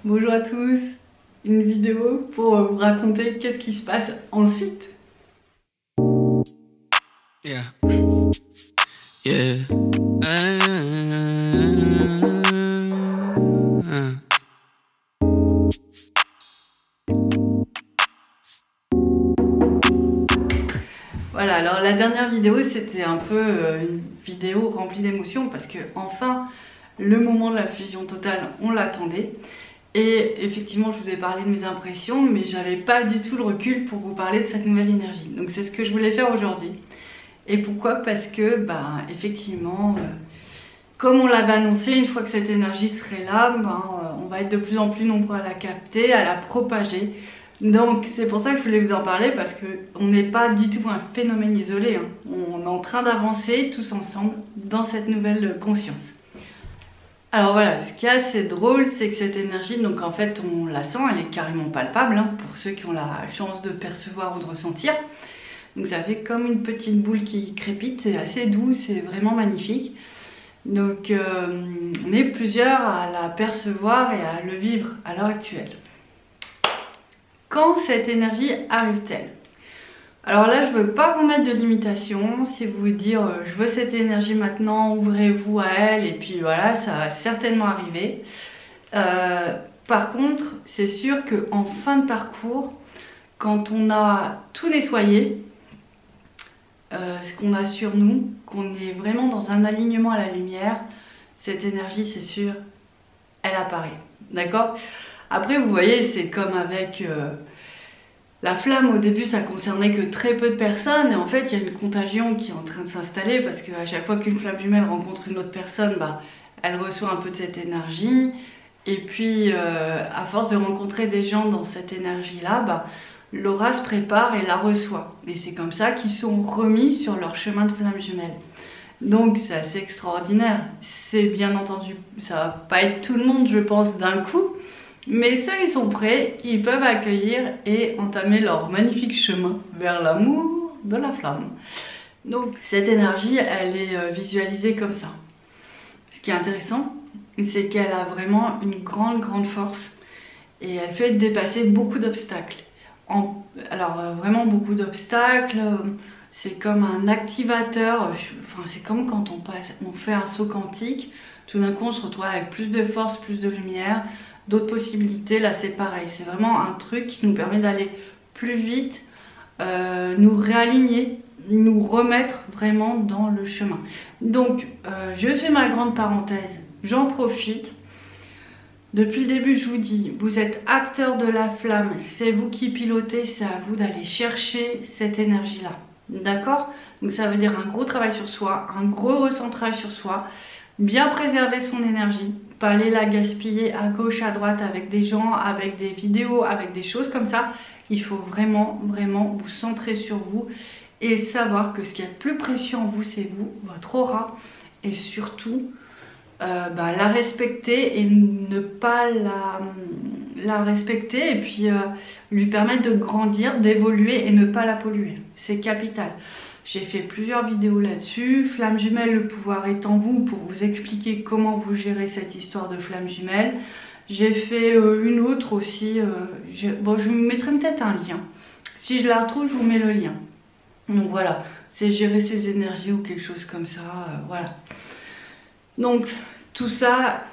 Bonjour à tous, une vidéo pour vous raconter qu'est-ce qui se passe ensuite. Yeah. Yeah. Voilà, alors la dernière vidéo c'était un peu une vidéo remplie d'émotions parce que enfin le moment de la fusion totale on l'attendait. Et effectivement je vous ai parlé de mes impressions mais j'avais pas du tout le recul pour vous parler de cette nouvelle énergie. Donc c'est ce que je voulais faire aujourd'hui. Et pourquoi? Parce que effectivement comme on l'avait annoncé, une fois que cette énergie serait là, on va être de plus en plus nombreux à la capter, à la propager. Donc c'est pour ça que je voulais vous en parler parce qu'on n'est pas du tout un phénomène isolé. On est en train d'avancer tous ensemble dans cette nouvelle conscience. Alors voilà, ce qui est assez drôle, c'est que cette énergie, donc en fait on la sent, elle est carrément palpable pour ceux qui ont la chance de percevoir ou de ressentir. Donc ça fait comme une petite boule qui crépite, c'est assez doux, c'est vraiment magnifique. Donc on est plusieurs à la percevoir et à le vivre à l'heure actuelle. Quand cette énergie arrive-t-elle? Alors là je ne veux pas vous mettre de limitation. Si vous dire je veux cette énergie maintenant, ouvrez-vous à elle et puis voilà, ça va certainement arriver. Par contre c'est sûr qu'en fin de parcours, quand on a tout nettoyé, ce qu'on a sur nous, qu'on est vraiment dans un alignement à la lumière, cette énergie c'est sûr, elle apparaît, d'accord? Après vous voyez, c'est comme avec la flamme, au début ça concernait que très peu de personnes et en fait il y a une contagion qui est en train de s'installer parce qu'à chaque fois qu'une flamme jumelle rencontre une autre personne, elle reçoit un peu de cette énergie et puis à force de rencontrer des gens dans cette énergie là, l'aura se prépare et la reçoit. Et c'est comme ça qu'ils sont remis sur leur chemin de flamme jumelle. Donc c'est assez extraordinaire. C'est bien entendu, ça va pas être tout le monde je pense d'un coup, mais ceux qui sont prêts, ils peuvent accueillir et entamer leur magnifique chemin vers l'amour de la flamme. Donc cette énergie, elle est visualisée comme ça. Ce qui est intéressant, c'est qu'elle a vraiment une grande force et elle fait dépasser beaucoup d'obstacles. Alors vraiment beaucoup d'obstacles, c'est comme un activateur, c'est comme quand on fait un saut quantique, tout d'un coup on se retrouve avec plus de force, plus de lumière, d'autres possibilités. Là c'est pareil, c'est vraiment un truc qui nous permet d'aller plus vite, nous réaligner, nous remettre vraiment dans le chemin. Donc je fais ma grande parenthèse, j'en profite. Depuis le début, je vous dis, vous êtes acteur de la flamme, c'est vous qui pilotez, c'est à vous d'aller chercher cette énergie-là. D'accord? Donc ça veut dire un gros travail sur soi, un gros recentrage sur soi, bien préserver son énergie, pas aller la gaspiller à gauche, à droite avec des gens, avec des vidéos, avec des choses comme ça. Il faut vraiment vous centrer sur vous et savoir que ce qui est le plus précieux en vous, c'est vous, votre aura et surtout la respecter et ne pas la respecter et puis lui permettre de grandir, d'évoluer et ne pas la polluer. C'est capital. J'ai fait plusieurs vidéos là-dessus. Flamme jumelle, le pouvoir est en vous, pour vous expliquer comment vous gérez cette histoire de flamme jumelle. J'ai fait une autre aussi. Je vous mettrai peut-être un lien. Si je la retrouve, je vous mets le lien. Donc voilà, c'est gérer ses énergies ou quelque chose comme ça. Voilà. Donc tout ça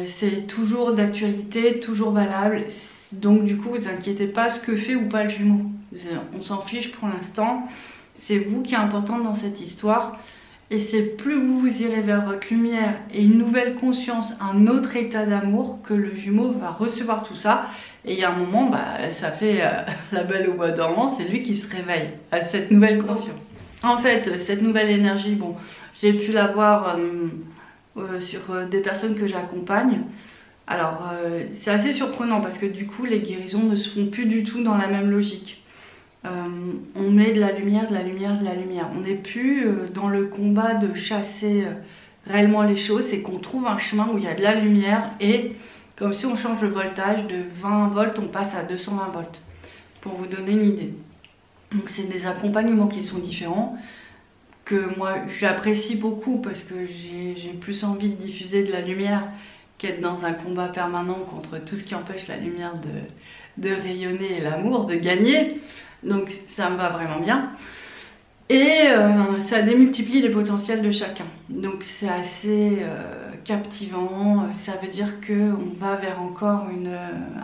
c'est toujours d'actualité, toujours valable. Donc du coup vous inquiétez pas ce que fait ou pas le jumeau. On s'en fiche pour l'instant. C'est vous qui est important dans cette histoire. Et c'est plus vous irez vers votre lumière et une nouvelle conscience, un autre état d'amour, que le jumeau va recevoir tout ça. Et il y a un moment, ça fait la belle au bois dormant, c'est lui qui se réveille à cette nouvelle conscience. En fait, cette nouvelle énergie, j'ai pu la voir sur des personnes que j'accompagne. Alors c'est assez surprenant parce que du coup les guérisons ne se font plus du tout dans la même logique. On met de la lumière, de la lumière, de la lumière. On n'est plus dans le combat de chasser réellement les choses, c'est qu'on trouve un chemin où il y a de la lumière et comme si on change le voltage de 20 volts, on passe à 220 volts. Pour vous donner une idée. Donc c'est des accompagnements qui sont différents, que moi j'apprécie beaucoup parce que j'ai plus envie de diffuser de la lumière qu'être dans un combat permanent contre tout ce qui empêche la lumière de rayonner et l'amour de gagner. Donc ça me va vraiment bien. Et ça démultiplie les potentiels de chacun. Donc c'est assez captivant. Ça veut dire qu'on va vers encore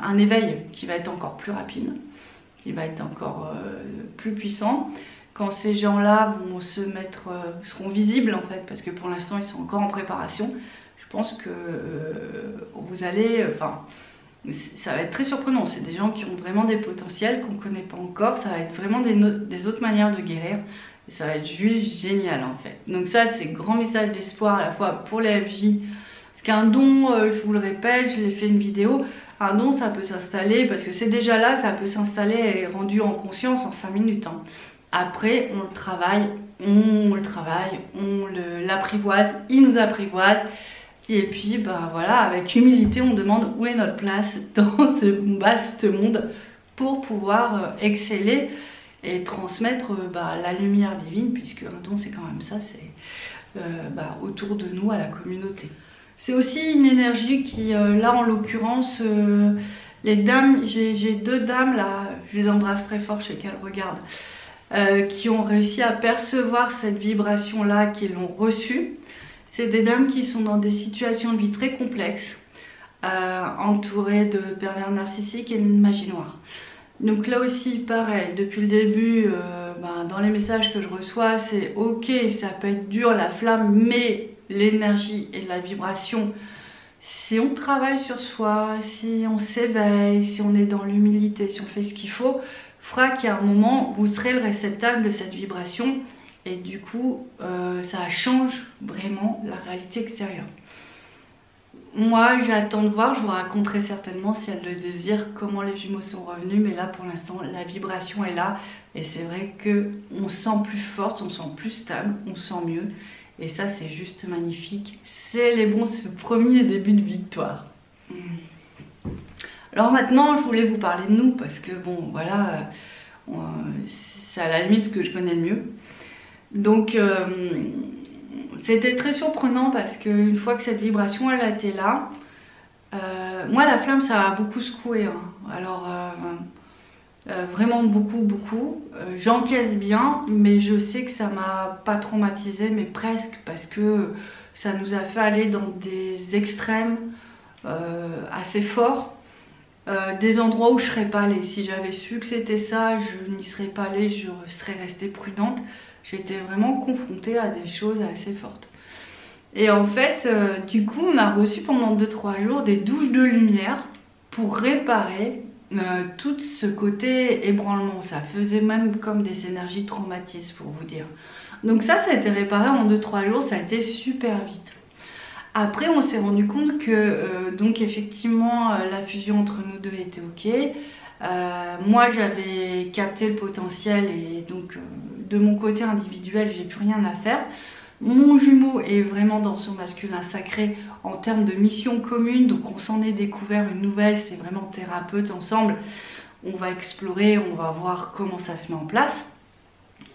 un éveil qui va être encore plus rapide, qui va être encore plus puissant. Quand ces gens-là vont seront visibles en fait, parce que pour l'instant ils sont encore en préparation, je pense que vous allez... ça va être très surprenant. C'est des gens qui ont vraiment des potentiels qu'on ne connaît pas encore. Ça va être vraiment des autres manières de guérir. Et ça va être juste génial en fait. Donc ça, c'est grand message d'espoir à la fois pour les FJ. Parce qu'un don, je vous le répète, je l'ai fait une vidéo. Un don, ça peut s'installer, parce que c'est déjà là, ça peut s'installer et rendu en conscience en 5 minutes. Hein. Après, on le travaille, on l'apprivoise, il nous apprivoise. Et puis, bah voilà, avec humilité, on demande où est notre place dans ce vaste monde pour pouvoir exceller et transmettre la lumière divine, puisque un don, c'est quand même ça, c'est autour de nous, à la communauté. C'est aussi une énergie qui, là en l'occurrence, les dames, j'ai 2 dames là, je les embrasse très fort, je sais qu'elles regardent, qui ont réussi à percevoir cette vibration-là, qui l'ont reçue. C'est des dames qui sont dans des situations de vie très complexes, entourées de pervers narcissiques et de magie noire. Donc là aussi, pareil, depuis le début, dans les messages que je reçois, c'est ok, ça peut être dur, la flamme, mais l'énergie et la vibration, si on travaille sur soi, si on s'éveille, si on est dans l'humilité, si on fait ce qu'il faut, fera qu'à un moment, vous serez le réceptacle de cette vibration et du coup, ça change vraiment la réalité extérieure. Moi, j'attends de voir, je vous raconterai certainement si elle le désire, comment les jumeaux sont revenus, mais là pour l'instant, la vibration est là et c'est vrai qu'on se sent plus forte, on se sent plus stable, on se sent mieux. Et ça, c'est juste magnifique. C'est ce premier début de victoire. Alors maintenant, je voulais vous parler de nous parce que bon, voilà, c'est à la limite ce que je connais le mieux. Donc, c'était très surprenant parce qu'une fois que cette vibration, elle a été là, moi, la flamme, ça a beaucoup secoué. Hein. Alors, vraiment beaucoup. J'encaisse bien, mais je sais que ça m'a pas traumatisée, mais presque, parce que ça nous a fait aller dans des extrêmes assez forts, des endroits où je serais pas allée. Si j'avais su que c'était ça, je n'y serais pas allée, je serais restée prudente. J'étais vraiment confrontée à des choses assez fortes. Et en fait, du coup, on a reçu pendant 2-3 jours des douches de lumière pour réparer tout ce côté ébranlement. Ça faisait même comme des énergies traumatistes, pour vous dire. Donc ça a été réparé en 2-3 jours, ça a été super vite. Après, on s'est rendu compte que donc effectivement la fusion entre nous deux était ok. Moi, j'avais capté le potentiel et donc de mon côté individuel, j'ai plus rien à faire. Mon jumeau est vraiment dans son masculin sacré en termes de mission commune, donc on s'en est découvert une nouvelle, c'est vraiment thérapeute ensemble. On va explorer, on va voir comment ça se met en place.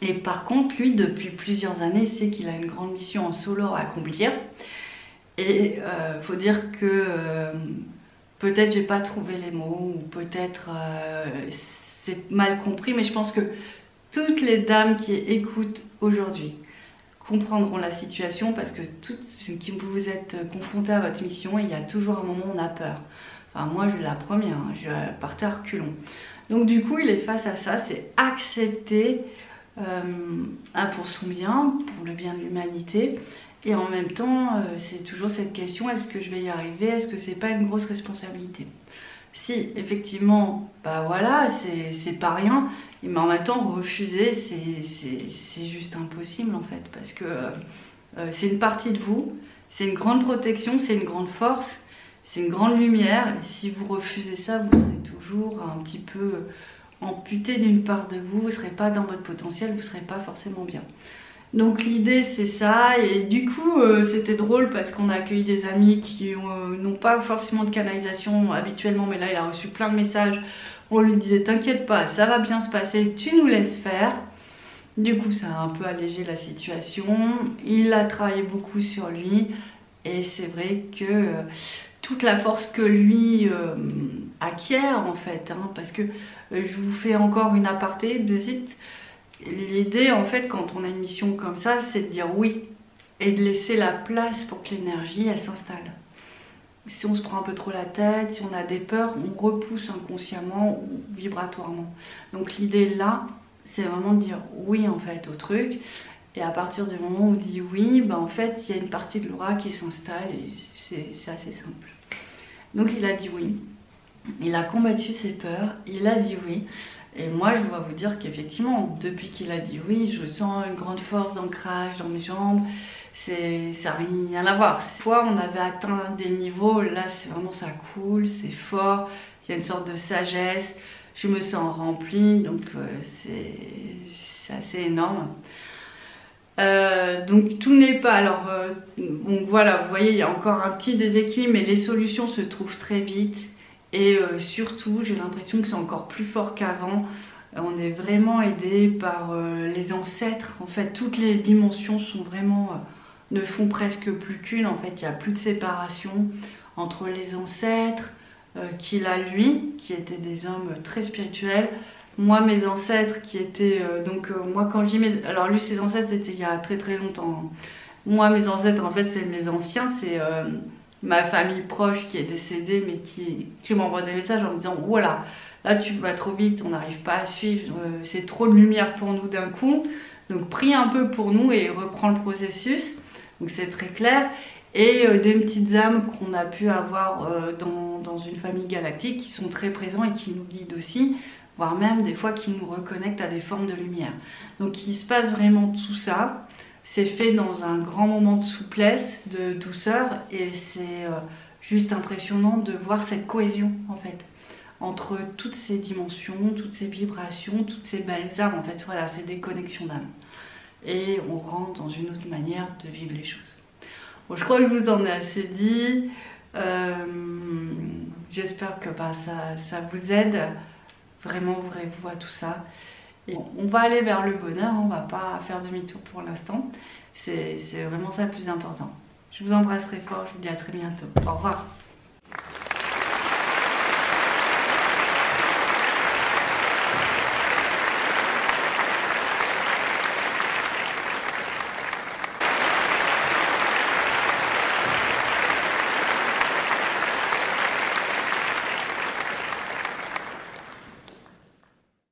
Et par contre, lui, depuis plusieurs années, il sait qu'il a une grande mission en solo à accomplir. Et faut dire que peut-être j'ai pas trouvé les mots, ou peut-être c'est mal compris, mais je pense que toutes les dames qui écoutent aujourd'hui comprendront la situation, parce que toutes qui vous êtes confrontées à votre mission, il y a toujours un moment où on a peur. Enfin, moi, je suis la première, hein, je partais à reculons. Donc du coup, il est face à ça, c'est accepter pour son bien, pour le bien de l'humanité. Et en même temps, c'est toujours cette question, est-ce que je vais y arriver? Est-ce que c'est pas une grosse responsabilité? Si, effectivement, bah voilà, c'est pas rien. Mais en même temps, refuser, c'est juste impossible en fait. Parce que c'est une partie de vous, c'est une grande protection, c'est une grande force, c'est une grande lumière. Et si vous refusez ça, vous serez toujours un petit peu amputé d'une part de vous, vous ne serez pas dans votre potentiel, vous ne serez pas forcément bien. Donc l'idée c'est ça, et du coup c'était drôle parce qu'on a accueilli des amis qui n'ont pas forcément de canalisation habituellement, mais là il a reçu plein de messages, on lui disait t'inquiète pas, ça va bien se passer, tu nous laisses faire. Du coup ça a un peu allégé la situation, il a travaillé beaucoup sur lui et c'est vrai que toute la force que lui acquiert en fait, hein, parce que je vous fais encore une aparté, bzit. L'idée en fait quand on a une mission comme ça, c'est de dire oui et de laisser la place pour que l'énergie elle s'installe. Si on se prend un peu trop la tête, si on a des peurs, on repousse inconsciemment ou vibratoirement. Donc l'idée là, c'est vraiment de dire oui en fait au truc. Et à partir du moment où on dit oui, ben en fait il y a une partie de l'aura qui s'installe et c'est assez simple. Donc il a dit oui, il a combattu ses peurs, il a dit oui. Et moi je dois vous dire qu'effectivement, depuis qu'il a dit oui, je sens une grande force d'ancrage dans mes jambes. Ça n'a rien à voir. Cette fois on avait atteint des niveaux, là c'est vraiment ça coule, c'est fort, il y a une sorte de sagesse, je me sens remplie, donc c'est assez énorme. Donc tout n'est pas, alors bon voilà, vous voyez il y a encore un petit déséquilibre mais les solutions se trouvent très vite et surtout j'ai l'impression que c'est encore plus fort qu'avant. On est vraiment aidé par les ancêtres, en fait toutes les dimensions sont vraiment, ne font presque plus qu'une, en fait il n'y a plus de séparation entre les ancêtres qu'il a lui, qui étaient des hommes très spirituels. Moi, mes ancêtres qui étaient... moi, quand je dis mes... Alors, lui, ses ancêtres, c'était il y a très très longtemps. Hein. Moi, mes ancêtres, en fait, c'est mes anciens. C'est ma famille proche qui est décédée, mais qui m'envoie des messages en me disant « Voilà, là, tu vas trop vite, on n'arrive pas à suivre. C'est trop de lumière pour nous d'un coup. Donc, prie un peu pour nous et reprends le processus. » Donc, c'est très clair. Et des petites âmes qu'on a pu avoir dans une famille galactique qui sont très présents et qui nous guident aussi, voire même des fois qui nous reconnectent à des formes de lumière. Donc il se passe vraiment tout ça, c'est fait dans un grand moment de souplesse, de douceur, et c'est juste impressionnant de voir cette cohésion en fait, entre toutes ces dimensions, toutes ces vibrations, toutes ces belles âmes en fait, voilà, c'est des connexions d'âmes. Et on rentre dans une autre manière de vivre les choses. Bon, je crois que je vous en ai assez dit, j'espère que ça vous aide. Vraiment, ouvrez-vous à tout ça. Et on va aller vers le bonheur, on va pas faire demi-tour pour l'instant. C'est vraiment ça le plus important. Je vous embrasse très fort, je vous dis à très bientôt. Au revoir.